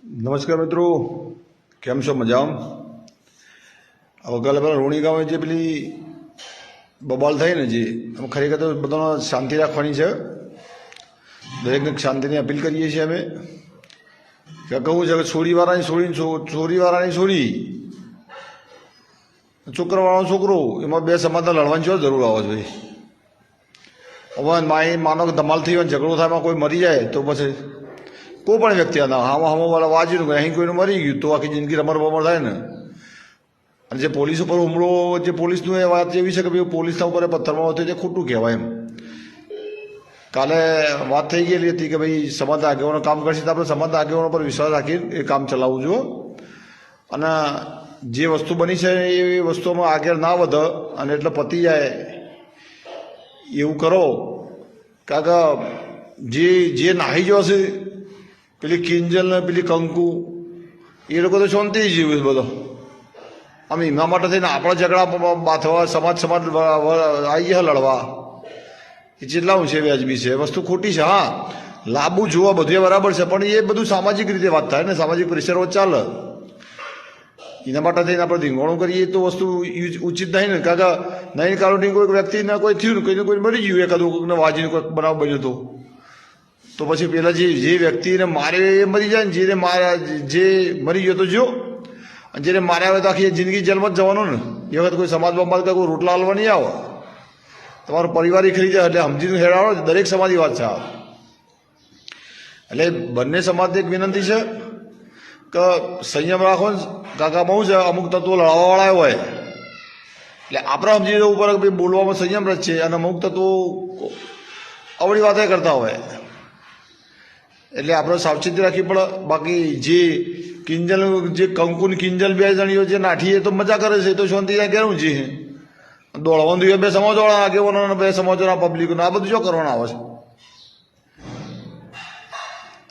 નમસ્કાર મિત્રો, કેમ છો? મજામાં? હવે કાલે પેલા રોણી ગામે જે પેલી બબાલ થઈ ને, જે ખરેખર તો બધાનો શાંતિ રાખવાની છે. દરેકને શાંતિની અપીલ કરીએ છીએ અમે. કે કહું છે કે છોરીવાળાની છોડી, છોરીવાળાની છોરી, છોકરાવાળાનો છોકરો, એમાં બે સમાજને લડવાની શું જરૂર આવે છે ભાઈ? હવે માનો કે ધમાલ થઈ હોય, ઝઘડો થાય, એમાં કોઈ મરી જાય તો પછી કોઈ પણ વ્યક્તિ વાળા વાંચ્યું અહીં કોઈનું મરી ગયું તો આખી જિંદગી રમર બમર થાય ને. અને જે પોલીસ ઉપર હુમલો, જે પોલીસનું એ વાત એવી છે કે ભાઈ પોલીસના ઉપર પથ્થરમાં હોતું તે ખોટું કહેવાય એમ. કાલે વાત થઈ ગયેલી હતી કે ભાઈ સમાજના આગેવાનો કામ કરશે તો આપણે સમાજના આગેવાનો પર વિશ્વાસ રાખીને એ કામ ચલાવવું જોઈએ. અને જે વસ્તુ બની છે એ વસ્તુમાં આગળ ના વધે અને એટલે પતી જાય એવું કરો. કારણ કે જે નાહી જશે પેલી કિંજલ ને પેલી કંકુ, એ લોકો તો શાંતિ જીવે બધો. આમ એના માટે થઈને આપણા ઝઘડા બાંધવા સમાજ આવી ગયા લડવા, એ જેટલા ઊંચે વ્યાજબી છે, વસ્તુ ખોટી છે. હા, લાંબુ જોવા બધું બરાબર છે, પણ એ બધું સામાજિક રીતે વાત થાય ને, સામાજિક પ્રેશરો ચાલે. એના માટે થઈને આપણે ધીંગોણું કરીએ તો વસ્તુ ઉચિત નહીં ને. કારણ કે નહીં કારણથી કોઈ વ્યક્તિને કોઈ થયું ને, કોઈને કોઈ મરી ગયું, એકાદું કોઈને વાજીને કોઈ બનાવ બન્યો તો પછી પેલા જે વ્યક્તિને મારે એ મરી જાય ને, જે મરી ગયો તો જો, જેને માર્યા હોય તો આખી જિંદગી જેલમાં જ જવાનું ને. એ વખત કોઈ સમાજ બમાજ કે કોઈ રોટલા હાલવા નહીં આવે, તમારો પરિવાર ખરી જાય. એટલે સમજીને હેરાવો, દરેક સમાજની વાત છે. એટલે બંને સમાજને એક વિનંતી છે કે સંયમ રાખો ને. કાકા બહુ છે, અમુક તત્વો લડવાવાળા હોય એટલે આપણે સમજી જવું પડે કે ભાઈ બોલવામાં સંયમ જ છે. અને અમુક તત્વો અવળી વાતે કરતા હોય એટલે આપણે સાવચેતી રાખવી પડે. બાકી જે કિંજલ, જે કંકુ ને કિંજલ બે જણીઓ જે નાઠીએ તો મજા કરે છે, તો શાંતિ ઘેરું છે. દોડવાનું જોઈએ બે સમાજવાળા આગેવાનો, બે સમાજોના પબ્લિકનો, આ બધું શું કરવાનું આવે છે?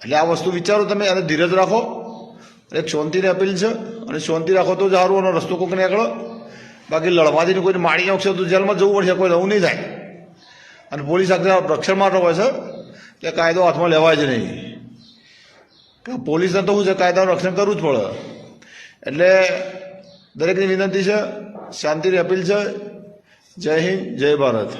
એટલે આ વસ્તુ વિચારો તમે, અને ધીરજ રાખો. એક શાંતિની અપીલ છે, અને શાંતિ રાખો તો જ સારું. અને રસ્તો કોઈક નીકળો. બાકી લડવાથી કોઈને મારી નાખશે તો જેલમાં જવું પડશે, કોઈ નવું નહીં થાય. અને પોલીસ રક્ષણ માટે હોય છે કે કાયદો હાથમાં લેવાય જ નહીં. પોલીસને તો શું છે, કાયદાનું રક્ષણ કરવું જ પડે. એટલે દરેકની વિનંતી છે, શાંતિની અપીલ છે. જય હિન્દ, જય ભારત.